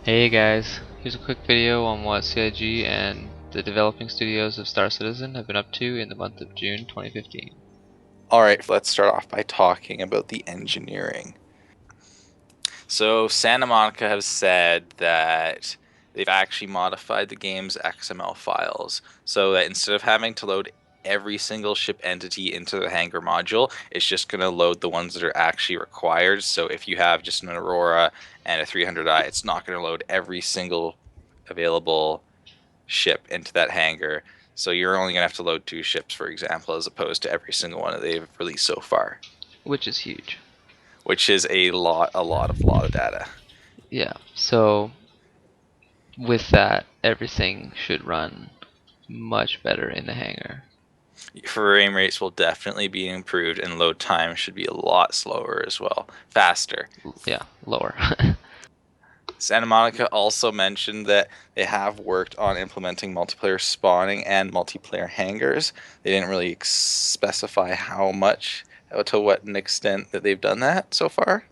Hey guys, here's a quick video on what CIG and the developing studios of StarCitizen have been up to in the month of June 2015. Alright, let's start off by talking about the engineering. So Santa Monica has said that they've actually modified the game's XML files so that instead of having to load every single ship entity into the hangar module, it's just going to load the ones that are actually required. So if you have just an Aurora and a 300i, it's not going to load every single available ship into that hangar. So you're only going to have to load 2 ships, for example, as opposed to every single one that they've released so far, Which is huge. which is a lot of data. Yeah, so with that, everything should run much better in the hangar. Frame rates will definitely be improved, and load time should be a lot slower as well, faster. Yeah, lower. Santa Monica also mentioned that they have worked on implementing multiplayer spawning and multiplayer hangars. They didn't really specify how much, to what an extent that they've done that so far.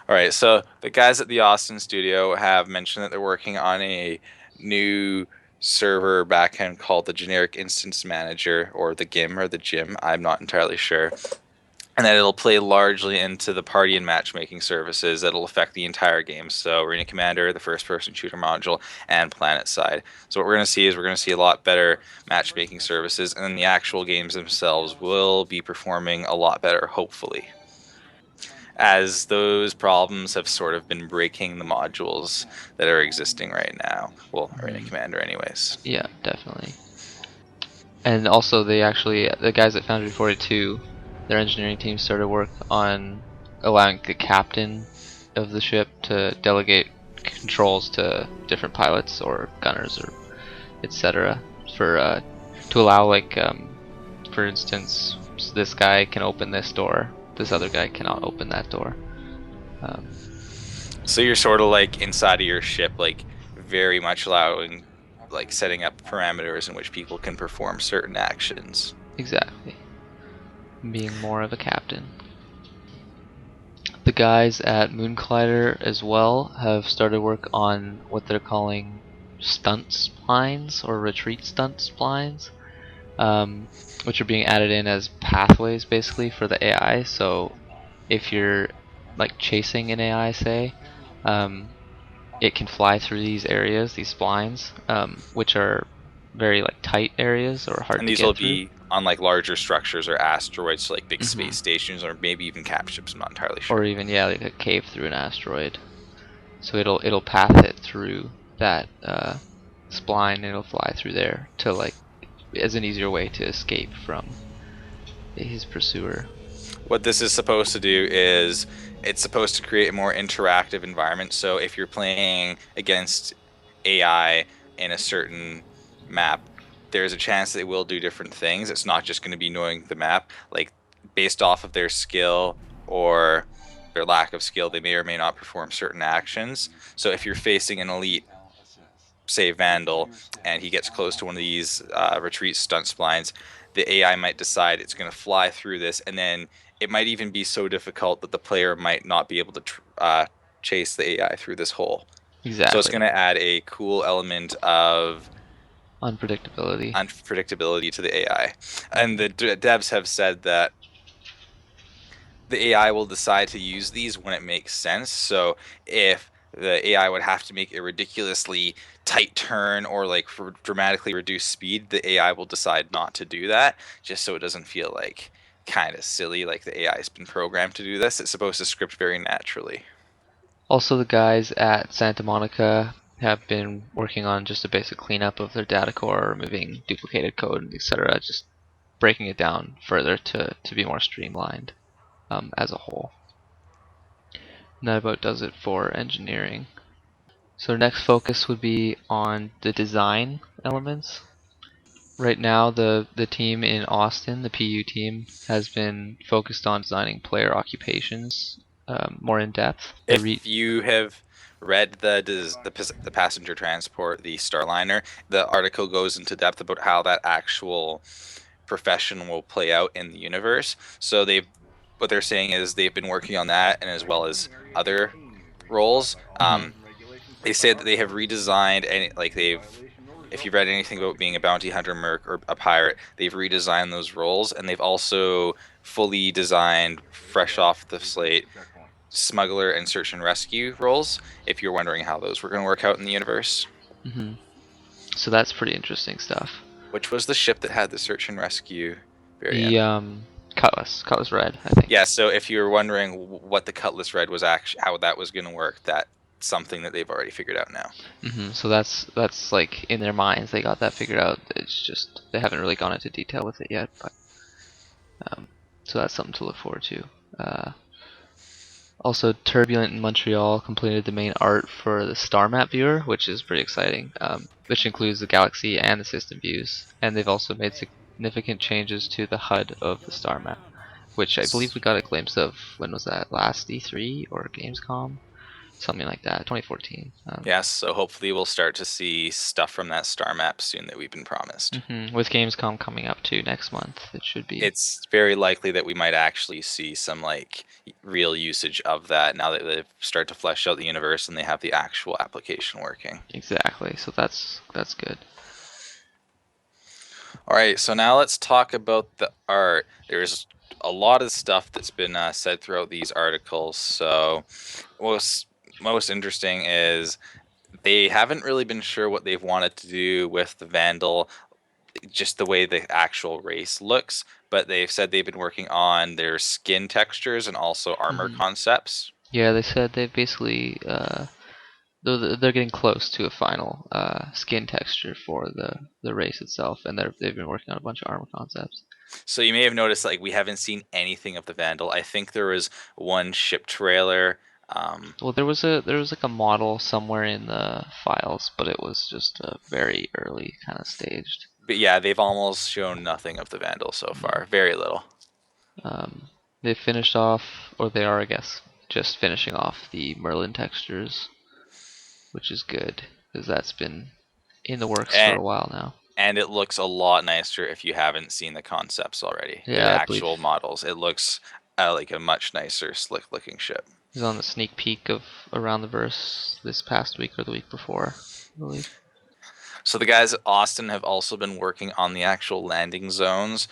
All right, so the guys at the Austin studio have mentioned that they're working on a new server backend called the Generic Instance Manager, or the GIM, or the GIM. I'm not entirely sure. And that it'll play largely into the party and matchmaking services that'll affect the entire game. So Arena Commander, the first-person shooter module, and Planet Side. So what we're going to see is we're going to see a lot better matchmaking services, and then the actual games themselves will be performing a lot better, hopefully, as those problems have sort of been breaking the modules that are existing right now. Well, Arena Commander anyways. Yeah, definitely. And also, the guys at Foundry 42, their engineering team started work on allowing the captain of the ship to delegate controls to different pilots or gunners or etc. for to allow, like, for instance, this guy can open this door, this other guy cannot open that door. Um, So you're sort of like inside of your ship, like very much allowing, like setting up parameters in which people can perform certain actions. exactly, being more of a captain. The guys at Moon Collider as well have started work on what they're calling stunt splines or retreat stunt splines, which are being added in as pathways basically for the AI. So if you're like chasing an AI, say, um, it can fly through these areas, these splines, which are very like tight areas or hard And to these will get through. be on like larger structures or asteroids, so like big Hmm. space stations, or maybe even cap ships. I'm not entirely Or sure. even, yeah, like a cave through an asteroid. So it'll path it through that spline, and it'll fly through there to, like, as an easier way to escape from his pursuer. What this is supposed to do is it's supposed to create a more interactive environment. So if you're playing against AI in a certain map, there's a chance they will do different things. It's not just going to be knowing the map. Like, based off of their skill or their lack of skill, they may or may not perform certain actions. So if you're facing an elite, say Vandal, and he gets close to one of these retreat stunt splines, the AI might decide it's going to fly through this, and then it might even be so difficult that the player might not be able to chase the AI through this hole. So it's Exactly. going to add a cool element of Unpredictability. unpredictability to the AI. And the devs have said that the AI will decide to use these when it makes sense. So if the AI would have to make a ridiculously tight turn or like for dramatically reduced speed, the AI will decide not to do that, just so it doesn't feel like kind of silly, like the AI has been programmed to do this. It's supposed to script very naturally. Also, the guys at Santa Monica have been working on just a basic cleanup of their data core, removing duplicated code, etc., just breaking it down further to be more streamlined as a whole. And that about does it for engineering. So next focus would be on the design elements. Right now, the team in Austin, the PU team, has been focused on designing player occupations more in depth. If you have read the passenger transport, the Starliner, the article goes into depth about how that actual profession will play out in the universe. So what they're saying is they've been working on that, and as well as other roles. Mhm. they say that they have redesigned any like they've if you've read anything about being a bounty hunter, merc, or a pirate, they've redesigned those roles, and they've also fully designed, fresh off the slate, smuggler and search and rescue roles. If you're wondering how those were going to work out in the universe, Hmm. So that's pretty interesting stuff. which was the ship that had the search and rescue variant? The Cutlass Red, I think. Yeah. So if you were wondering what the Cutlass Red was actually, how that was going to work, that's something that they've already figured out now. So that's like in their minds they got that figured out. It's just they haven't really gone into detail with it yet, but so that's something to look forward to. Uh, Also, Turbulent in Montreal completed the main art for the star map viewer, which is pretty exciting, which includes the galaxy and the system views. And they've also made significant changes to the HUD of the star map, which I believe we got a glimpse of. When was that? Last E3 or Gamescom? Something like that, 2014. Yes, so hopefully we'll start to see stuff from that star map soon that we've been promised. With Gamescom coming up too next month, it should be. It's very likely that we might actually see some like real usage of that now that they've started to flesh out the universe and they have the actual application working. Exactly. So that's good. All right, so now let's talk about the art. There's a lot of stuff that's been said throughout these articles. So most interesting is they haven't really been sure what they've wanted to do with the Vandal, just the way the actual race looks, but they've said they've been working on their skin textures and also armor concepts. Yeah, they said they've basically they're getting close to a final skin texture for the race itself, and they've been working on a bunch of armor concepts. So you may have noticed like we haven't seen anything of the Vandal. I think there was one ship trailer. Well, there was like a model somewhere in the files, but it was just very early kind of staged. But yeah, they've almost shown nothing of the Vandal so far. Very little. They finished off, or they are, I guess, just finishing off the Merlin textures, which is good because that's been in the works for And a while now. and it looks a lot nicer if you haven't seen the concepts already. The Yeah, I believe actual models. It looks like a much nicer, slick looking ship. he's on the sneak peek of Around the Verse this past week or the week before, I believe. So the guys at Austin have also been working on the actual landing zones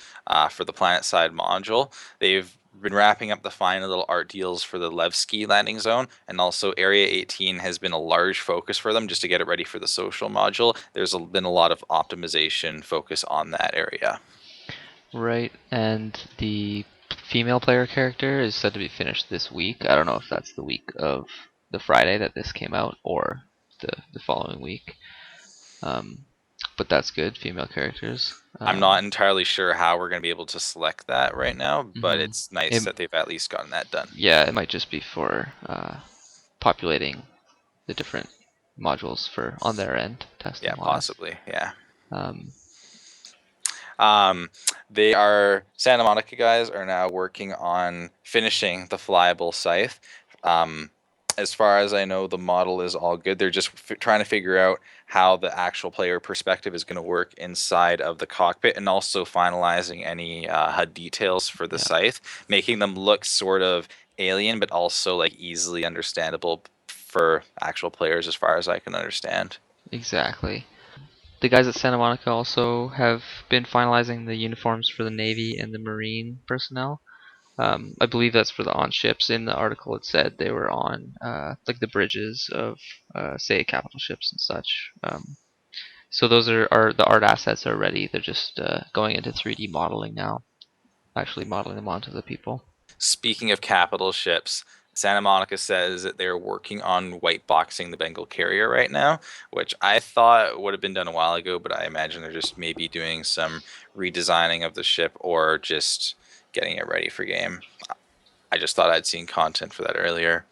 for the planet side module. They've been wrapping up the final little art deals for the Levski landing zone, and also Area 18 has been a large focus for them just to get it ready for the social module. There's been a lot of optimization focus on that area. Right, and the female player character is said to be finished this week. I don't know if that's the week of the Friday that this came out or the following week. But that's good, female characters. I'm not entirely sure how we're going to be able to select that right now, but it's nice It, that they've at least gotten that done. yeah, it might just be for populating the different modules for on their end testing. Yeah, possibly. Yeah. Um, They are Santa Monica guys are now working on finishing the flyable scythe. As far as I know, the model is all good. They're just trying to figure out how the actual player perspective is going to work inside of the cockpit, and also finalizing any HUD details for the scythe, making them look sort of alien, but also like easily understandable for actual players, as far as I can understand. exactly. The guys at Santa Monica also have been finalizing the uniforms for the Navy and the Marine personnel. I believe that's for the on ships. In the article, it said they were on like the bridges of, say, capital ships and such. So those are the art assets are ready. They're just going into 3D modeling now, actually modeling them onto the people. Speaking of capital ships, Santa Monica says that they're working on white boxing the Bengal carrier right now, which I thought would have been done a while ago, but I imagine they're just maybe doing some redesigning of the ship or just getting it ready for game. I just thought I'd seen content for that earlier.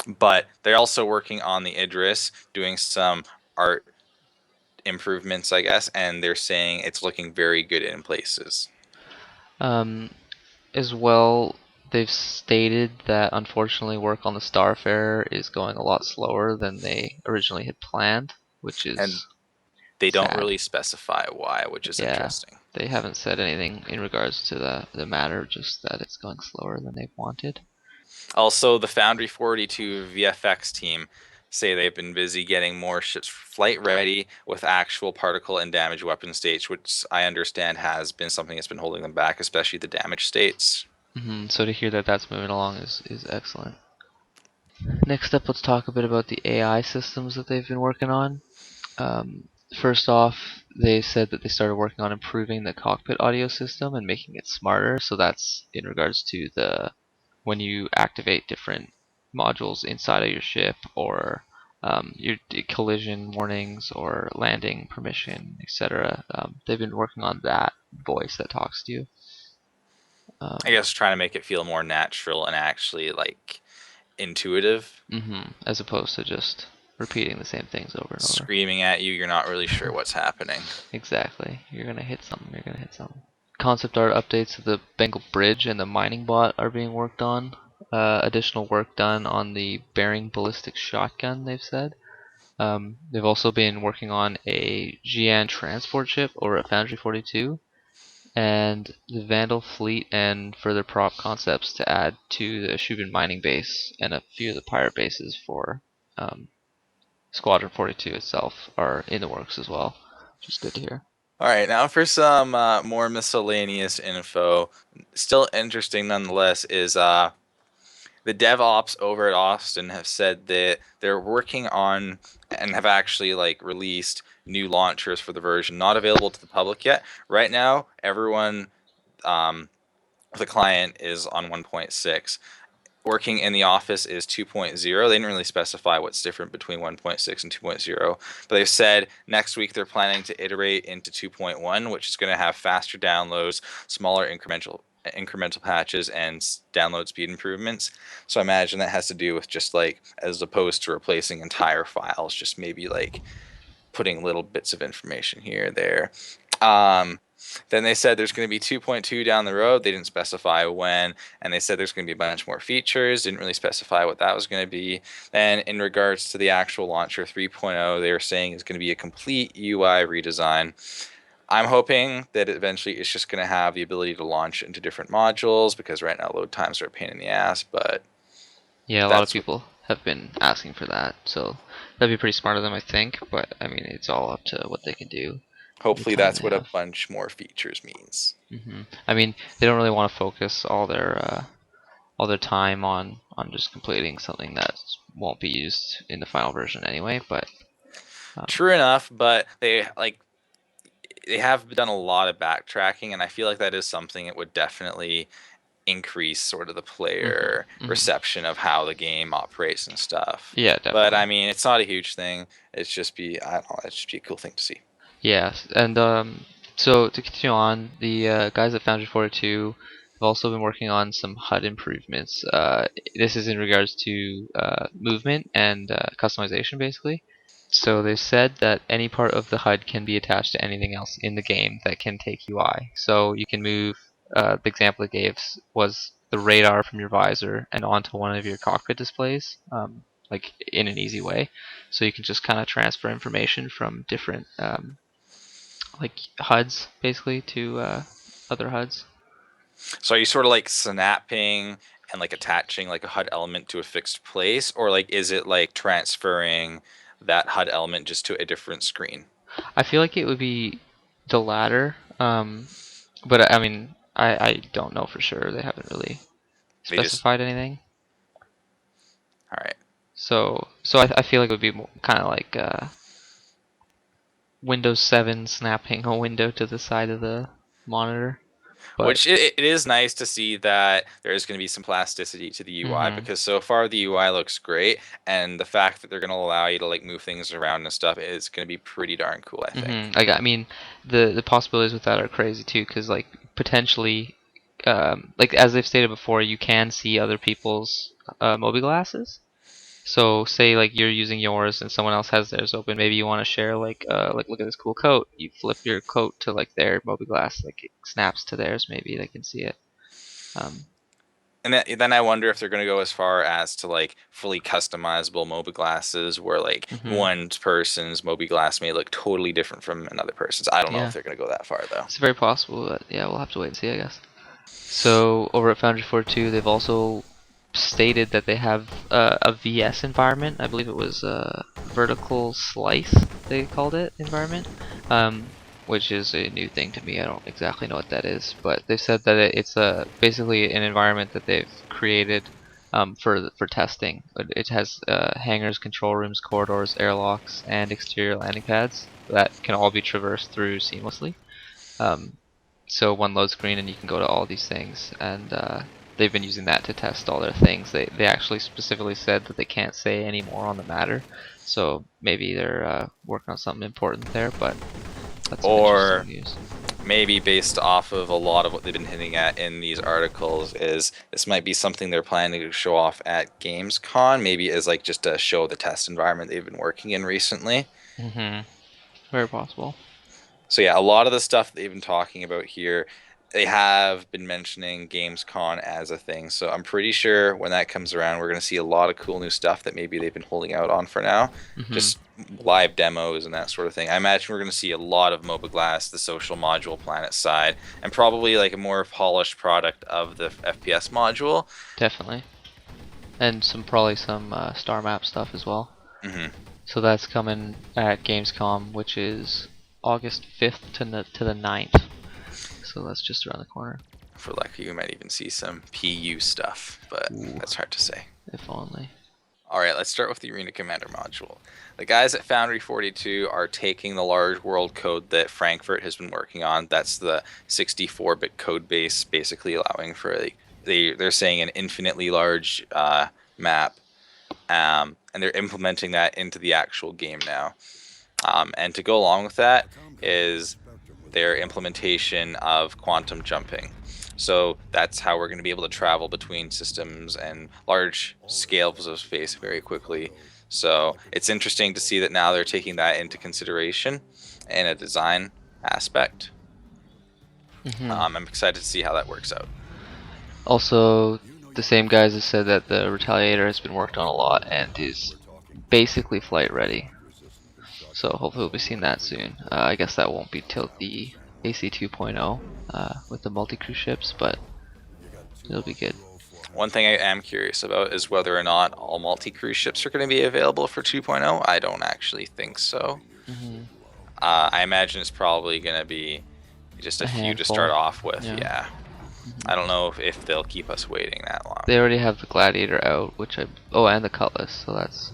But they're also working on the Idris, doing some art improvements, I guess, and they're saying it's looking very good in places. Um, as well, they've stated that unfortunately work on the Starfarer is going a lot slower than they originally had planned, which is And they don't sad. really specify why, which is interesting. They haven't said anything in regards to the matter, just that it's going slower than they wanted. Also, the Foundry 42 VFX team, say they've been busy getting more ships flight ready with actual particle and damage weapon states, which I understand has been something that's been holding them back, especially the damage states. So to hear that that's moving along is excellent. Next up, let's talk a bit about the AI systems that they've been working on. Um, First off, they said that they started working on improving the cockpit audio system and making it smarter. So that's in regards to the when you activate different modules inside of your ship, or your collision warnings or landing permission, etc. They've been working on that voice that talks to you. I Um, guess trying to make it feel more natural and actually like intuitive. as opposed to just repeating the same things over and over. Screaming at you, you're not really sure what's happening. Exactly. You're gonna hit something. You're gonna hit something. Concept art updates to the Bengal Bridge and the mining bot are being worked on. Additional work done on the bearing ballistic shotgun, they've said. They've also been working on a GN transport ship over at Foundry 42, and the Vandal fleet and further prop concepts to add to the Shubin mining base and a few of the pirate bases for um, Squadron 42 itself are in the works as well, which is good to hear. All right, now for some more miscellaneous info. Still interesting nonetheless is the DevOps over at Austin have said that they're working on and have actually like released new launchers for the version not available to the public yet. Right now, everyone, the client is on 1.6. Working in the office is 2.0. They didn't really specify what's different between 1.6 and 2.0, but they've said next week they're planning to iterate into 2.1, which is going to have faster downloads, smaller incremental patches, and download speed improvements. So I imagine that has to do with just like, as opposed to replacing entire files, just maybe like putting little bits of information here or there. Um, then they said there's going to be 2.2 down the road. They didn't specify when, and they said there's going to be a bunch more features. Didn't really specify what that was going to be. Then in regards to the actual launcher 3.0, they were saying it's going to be a complete UI redesign. I'm hoping that eventually it's just going to have the ability to launch into different modules, because right now load times are a pain in the ass, but Yeah, a lot of that's what. people have been asking for that, so that'd be pretty smart of them, I think. But I mean, it's all up to what they can do with the Hopefully time that's they what a have. bunch more features means. I mean, they don't really want to focus all their time on just completing something that won't be used in the final version anyway. But um, True enough, but they have done a lot of backtracking, and I feel like that is something that would definitely increase sort of the mhm, player mhm. reception of how the game operates and stuff. Yeah, But I definitely. mean, it's not a huge thing. It's just be I don't know. It's just be a cool thing to see. Yes, and so to continue on, the guys at Foundry 42 have also been working on some HUD improvements. This is in regards to movement and customization, basically. So they said that any part of the HUD can be attached to anything else in the game that can take UI. So you can move. The example it gave was the radar from your visor and onto one of your cockpit displays, like in an easy way. So you can just kind of transfer information from different like HUDs basically to other HUDs. So are you sort of like snapping and like attaching like a HUD element to a fixed place, or like is it like transferring that HUD element just to a different screen? I feel like it would be the latter, but I mean, I don't know for sure. They haven't really They just specified anything. all right. So I feel like it would be kind of like Windows 7 snapping a window to the side of the monitor. But Which it is nice to see that there is going to be some plasticity to the UI, hmm because so far the UI looks great, and the fact that they're going to allow you to like move things around and stuff is going to be pretty darn cool, I think. I mean, the possibilities with that are crazy too, because like potentially, like as they've stated before, you can see other people's mobiGlasses. So say like you're using yours and someone else has theirs open. Maybe you want to share like look at this cool coat. You flip your coat to like their mobiGlass, like it snaps to theirs. Maybe they can see it. Um, And then I wonder if they're going to go as far as to like fully customizable Mobi glasses, where like hmm one person's Mobi glass may look totally different from another person's. I don't know if Yeah, they're going to go that far though. it's very possible. But yeah, we'll have to wait and see, I guess. So over at Foundry 42, they've also stated that they have a VS environment. I believe it was a vertical slice, they called it, environment, which is a new thing to me. I don't exactly know what that is, but they said that it's basically an environment that they've created for testing. It has hangars, control rooms, corridors, airlocks, and exterior landing pads that can all be traversed through seamlessly. Um, so one load screen and you can go to all these things, and they've been using that to test all their things. They actually specifically said that they can't say any more on the matter, so maybe they're working on something important there, but that's some interesting Or news. maybe based off of a lot of what they've been hinting at in these articles is this might be something they're planning to show off at Gamescom, maybe as like just to show the test environment they've been working in recently. Mm-hmm. Very possible. So yeah, a lot of the stuff they've been talking about here, they have been mentioning Gamescom as a thing. So I'm pretty sure when that comes around, we're going to see a lot of cool new stuff that maybe they've been holding out on for now. Mm-hmm. Just live demos and that sort of thing. I imagine we're going to see a lot of Mobiglass, the social module planet side, and probably like a more polished product of the FPS module. Definitely, and probably some star map stuff as well. Hmm. So that's coming at Gamescom, which is August 5th to the 9th. So that's just around the corner. For lucky, we might even see some PU stuff, but Ooh, that's hard to say. if only. Alright, let's start with the Arena Commander module. The guys at Foundry 42 are taking the large world code that Frankfurt has been working on. That's the 64-bit code base, basically allowing for they're saying an infinitely large map, and they're implementing that into the actual game now. And to go along with that is their implementation of quantum jumping. So that's how we're going to be able to travel between systems and large scales of space very quickly. So it's interesting to see that now they're taking that into consideration in a design aspect. Mm-hmm. I'm excited to see how that works out. Also, the same guys have said that the Retaliator has been worked on a lot and is basically flight ready. So hopefully we'll be seeing that soon. I guess that won't be till the AC 2.0 with the multi-crew ships, but it'll be good. One thing I am curious about is whether or not all multi-cruise ships are going to be available for 2.0. I don't actually think so. Mm-hmm. I imagine it's probably going to be just a few to start off with. Yeah. Mm-hmm. I don't know if they'll keep us waiting that long. They already have the Gladiator out, and the Cutlass, so that's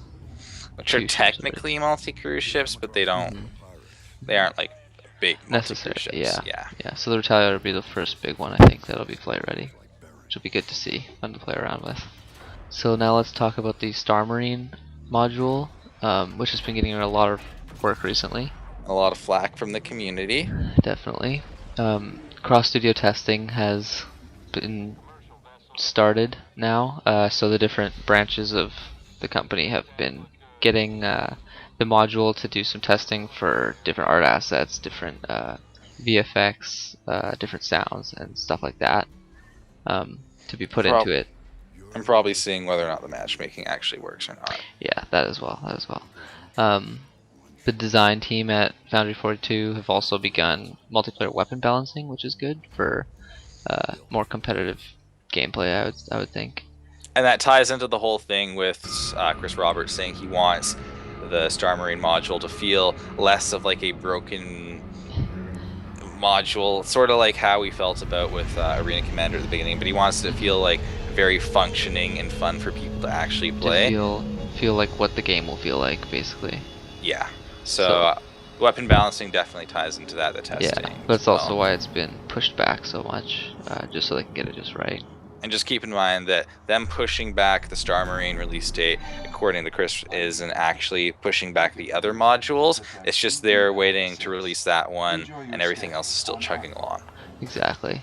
Which are technically multi-cruise ships, but they don't. Mm-hmm. They aren't like big multi-cruise necessary. ships. Yeah. So the Retaliator will be the first big one, I think, that'll be flight ready, which will be good to see, fun to play around with. So now let's talk about the Star Marine module, which has been getting a lot of work recently. A lot of flack from the community. Definitely. Cross studio testing has been started now, so the different branches of the company have been getting the module to do some testing for different art assets, different VFX, different sounds, and stuff like that, to be put into it. I'm probably seeing whether or not the matchmaking actually works or not. Yeah, that as well. The design team at Foundry 42 have also begun multiplayer weapon balancing, which is good for more competitive gameplay, I would think. And that ties into the whole thing with Chris Roberts saying he wants the Star Marine module to feel less of like a broken module, sort of like how we felt about with Arena Commander at the beginning, but he wants it to feel like very functioning and fun for people to actually play. To feel like what the game will feel like, basically. Yeah. So weapon balancing definitely ties into that, the testing. Yeah, that's also why it's been pushed back so much, just so they can get it just right. And just keep in mind that them pushing back the Star Marine release date, according to Chris, isn't actually pushing back the other modules. It's just they're waiting to release that one, and everything else is still chugging along. Exactly.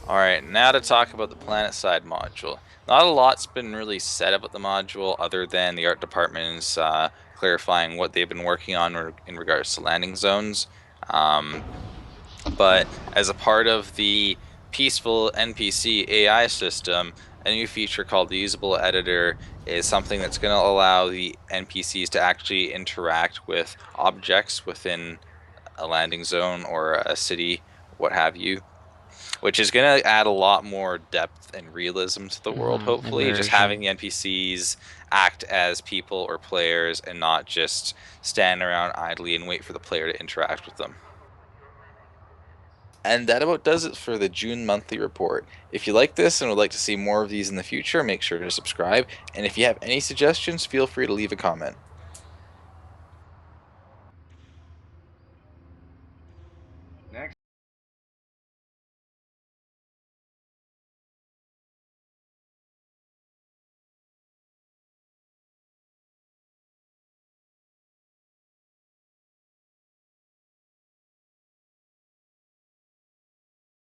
Alright, now to talk about the planet side module. Not a lot's been really said about the module other than the art department's clarifying what they've been working on in regards to landing zones. But as a part of the peaceful NPC AI system, a new feature called the Usable Editor is something that's going to allow the NPCs to actually interact with objects within a landing zone or a city, what have you. which is going to add a lot more depth and realism to the world, hopefully. Just having Immersion. the NPCs act as people or players and not just stand around idly and wait for the player to interact with them. And that about does it for the June monthly report. If you like this and would like to see more of these in the future, make sure to subscribe. And if you have any suggestions, feel free to leave a comment.